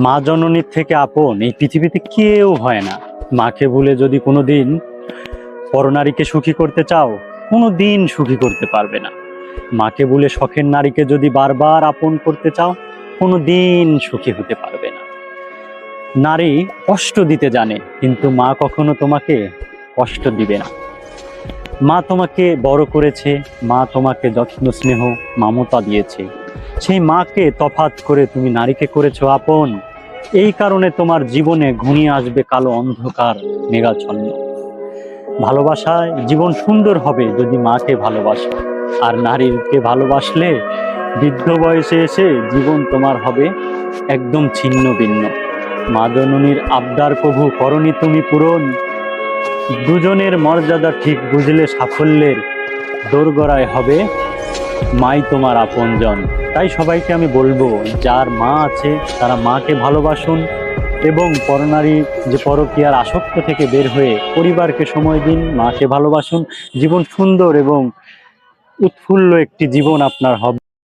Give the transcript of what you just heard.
মা জননীর থেকে আপন এই পৃথিবীতে কেউ হয় না। মাকে ভুলে যদি কোনোদিন পরনারীকে সুখী করতে চাও, কোনোদিন সুখী করতে পারবে না। মাকে ভুলে শখের নারীকে যদি বারবার আপন করতে চাও, কোনোদিন সুখী হতে পারবে না। নারী কষ্ট দিতে জানে, কিন্তু মা কখনো তোমাকে কষ্ট দিবে না। মা তোমাকে বড় করেছে, মা তোমাকে যত্ন স্নেহ মমতা দিয়েছে, সেই মাকে তফাৎ করে তুমি নারীকে করেছো আপন। এই কারণে তোমার জীবনে ঘনিয়ে আসবে কালো অন্ধকার মেঘাচ্ছন্ন। ভালোবাসায় জীবন সুন্দর হবে যদি মাকে ভালোবাসো, আর নারীকে ভালোবাসলে বৃদ্ধ বয়সে এসে জীবন তোমার হবে একদম ছিন্ন ভিন্ন। মা জননীর আবদার কভু করনি তুমি পূরণ, দুজনের মর্যাদা ঠিক বুঝলে সাফল্যের দোরগোড়ায় হবে মাই তোমার আপনজন। তাই সবাইকে আমি বলবো, যার মা আছে তারা মাকে ভালোবাসুন এবং পরনারী যে পরকীয়ার আসক্ত থেকে বের হয়ে পরিবারকে সময় দিন, মাকে ভালোবাসুন। জীবন সুন্দর এবং উৎফুল্ল একটি জীবন আপনার হবে।